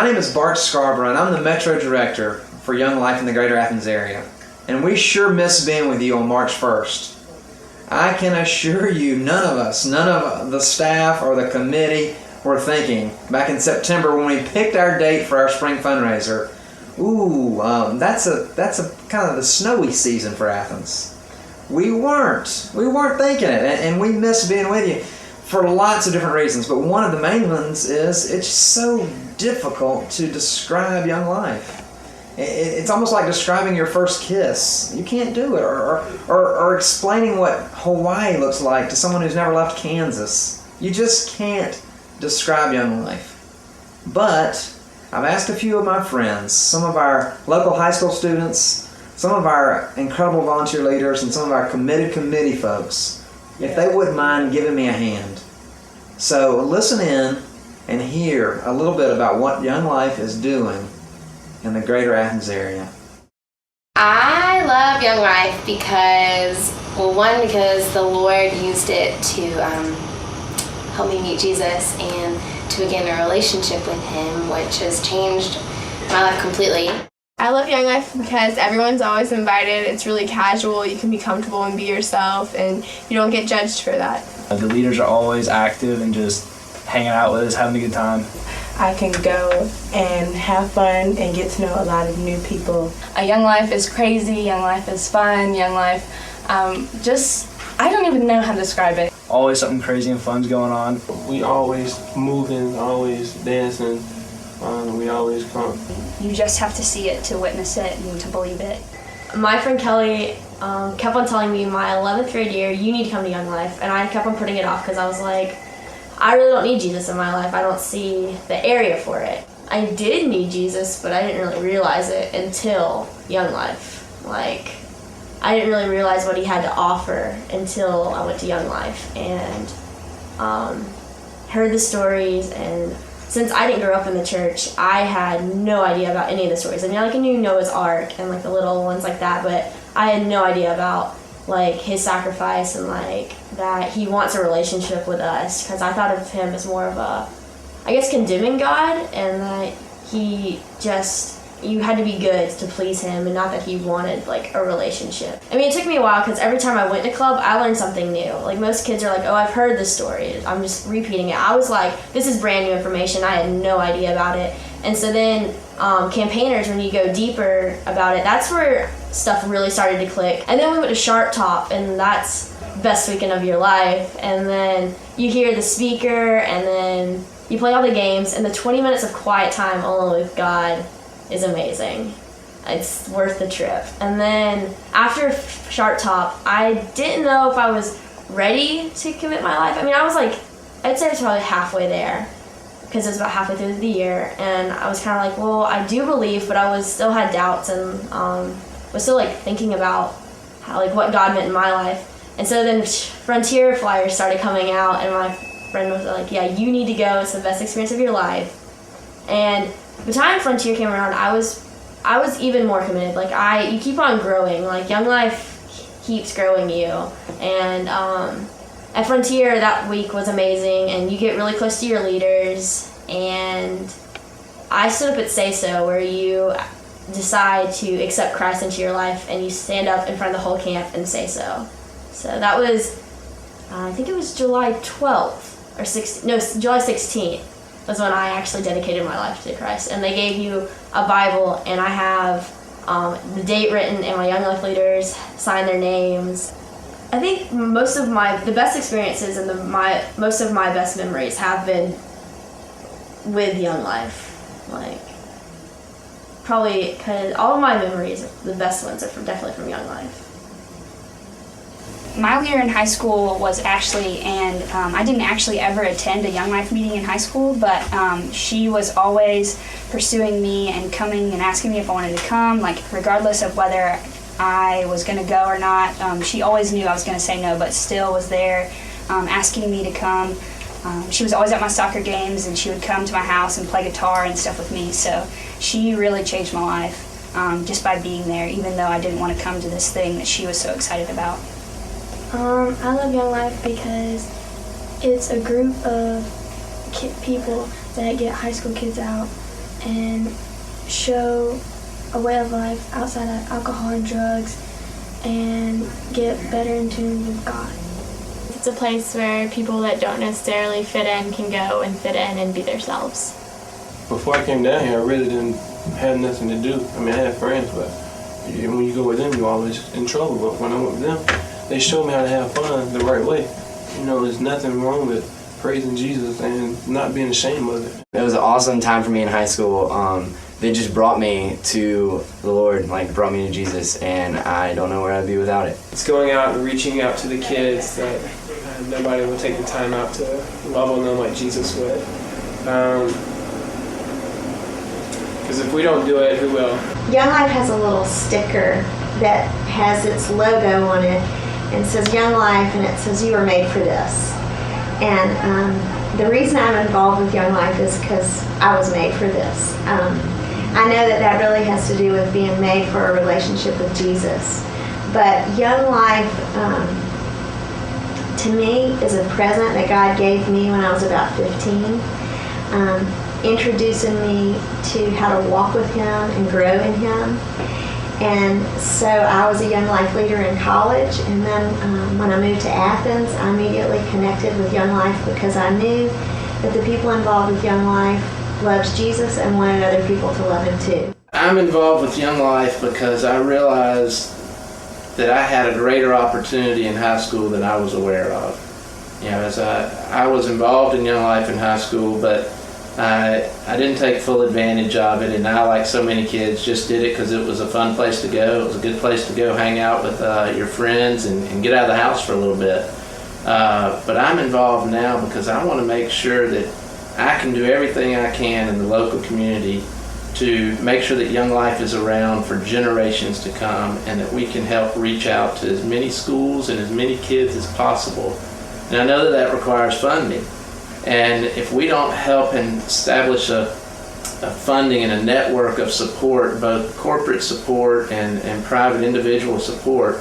name is Bart Scarborough, and I'm the Metro Director for Young Life in the Greater Athens area. And we sure miss being with you on March 1st. I can assure you, none of the staff or the committee were thinking, back in September when we picked our date for our spring fundraiser, that's a kind of the snowy season for Athens. We weren't thinking it, and we miss being with you for lots of different reasons, but one of the main ones is it's so difficult to describe Young Life. It's almost like describing your first kiss. You can't do it, or explaining what Hawaii looks like to someone who's never left Kansas. You just can't describe Young Life. But I've asked a few of my friends, some of our local high school students, some of our incredible volunteer leaders, and some of our committed committee folks, if they wouldn't mind giving me a hand. So listen in and hear a little bit about what Young Life is doing in the Greater Athens area. I love Young Life because the Lord used it to help me meet Jesus and to begin a relationship with Him, which has changed my life completely. I love Young Life because everyone's always invited. It's really casual. You can be comfortable and be yourself, and you don't get judged for that. The leaders are always active and just hanging out with us, having a good time. I can go and have fun and get to know a lot of new people. Young Life is crazy, Young Life is fun, Young Life, I don't even know how to describe it. Always something crazy and fun's going on. We always moving, always dancing, we always come. You just have to see it to witness it and to believe it. My friend Kelly kept on telling me my 11th grade year, you need to come to Young Life, and I kept on putting it off because I was like, I really don't need Jesus in my life. I don't see the area for it. I did need Jesus, but I didn't really realize it until Young Life. I didn't really realize what He had to offer until I went to Young Life and heard the stories. And since I didn't grow up in the church, I had no idea about any of the stories. I mean, I knew Noah's Ark and the little ones like that, but I had no idea about His sacrifice and that He wants a relationship with us, because I thought of Him as more of a, condemning God, and that you had to be good to please Him, and not that He wanted a relationship. I mean, it took me a while because every time I went to club, I learned something new. Most kids are I've heard this story, I'm just repeating it. I was this is brand new information. I had no idea about it. And so then campaigners, when you go deeper about it, that's where stuff really started to click. And then we went to Sharp Top, and that's best weekend of your life. And then you hear the speaker, and then you play all the games, and the 20 minutes of quiet time alone with God is amazing. It's worth the trip. And then after Sharp Top, I didn't know if I was ready to commit my life. I mean, I was I'd say I was probably halfway there, because it was about halfway through the year, and I was kind of well, I do believe, but I still had doubts, and was still thinking about how what God meant in my life. And so then Frontier flyers started coming out, and my friend was yeah, you need to go, it's the best experience of your life. And the time Frontier came around, I was even more committed. You keep on growing. Young Life keeps growing you. And at Frontier, that week was amazing, and you get really close to your leaders. And I stood up at Say So, where you decide to accept Christ into your life, and you stand up in front of the whole camp and say so. So that was, I think it was July 12th or July 16th was when I actually dedicated my life to Christ. And they gave you a Bible, and I have the date written, and my Young Life leaders signed their names. I think the best experiences and most of my best memories have been with Young Life. Probably because all of my memories, the best ones, are definitely from Young Life. My leader in high school was Ashley, and I didn't actually ever attend a Young Life meeting in high school, but she was always pursuing me and coming and asking me if I wanted to come, regardless of whether I was going to go or not. She always knew I was going to say no, but still was there asking me to come. She was always at my soccer games, and she would come to my house and play guitar and stuff with me, so she really changed my life just by being there, even though I didn't want to come to this thing that she was so excited about. I love Young Life because it's a group of people that get high school kids out and show a way of life outside of alcohol and drugs and get better in tune with God. It's a place where people that don't necessarily fit in can go and fit in and be themselves. Before I came down here, I really didn't have nothing to do. I mean, I had friends, but when you go with them, you're always in trouble. But when I went with them, they showed me how to have fun the right way. You know, there's nothing wrong with praising Jesus and not being ashamed of it. It was an awesome time for me in high school. They just brought me to the Lord, like brought me to Jesus, and I don't know where I'd be without it. It's going out and reaching out to the kids that nobody will take the time out to love on them like Jesus would. Because if we don't do it, who will? Young Life has a little sticker that has its logo on it and says Young Life, and it says you were made for this. And the reason I'm involved with Young Life is because I was made for this. I know that really has to do with being made for a relationship with Jesus. But Young Life, to me, is a present that God gave me when I was about 15, introducing me to how to walk with Him and grow in Him. And so I was a Young Life leader in college, and then when I moved to Athens, I immediately connected with Young Life because I knew that the people involved with Young Life loved Jesus and wanted other people to love Him too. I'm involved with Young Life because I realized that I had a greater opportunity in high school than I was aware of. You know, as I was involved in Young Life in high school, but I didn't take full advantage of it, and I, like so many kids, just did it because it was a fun place to go. It was a good place to go hang out with your friends and get out of the house for a little bit. But I'm involved now because I want to make sure that I can do everything I can in the local community to make sure that Young Life is around for generations to come, and that we can help reach out to as many schools and as many kids as possible. And I know that requires funding. And if we don't help and establish a funding and a network of support, both corporate support and private individual support,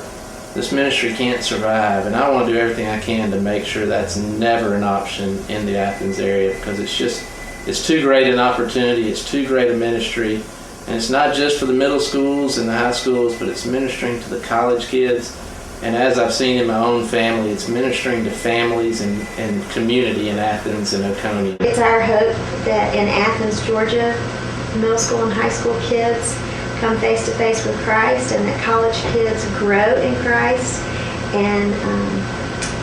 this ministry can't survive. And I want to do everything I can to make sure that's never an option in the Athens area, because it's too great an opportunity, it's too great a ministry. And it's not just for the middle schools and the high schools, but it's ministering to the college kids. And as I've seen in my own family, it's ministering to families and community in Athens and Oconee. It's our hope that in Athens, Georgia, middle school and high school kids come face to face with Christ, and that college kids grow in Christ and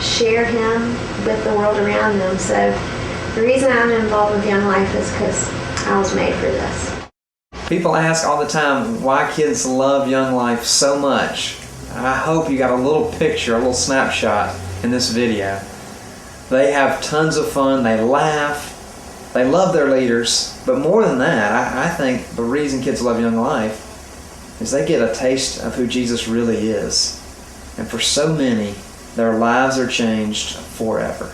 share Him with the world around them. So the reason I'm involved with Young Life is because I was made for this. People ask all the time why kids love Young Life so much. I hope you got a little picture, a little snapshot in this video. They have tons of fun, they laugh, they love their leaders, but more than that, I think the reason kids love Young Life is they get a taste of who Jesus really is. And for so many, their lives are changed forever.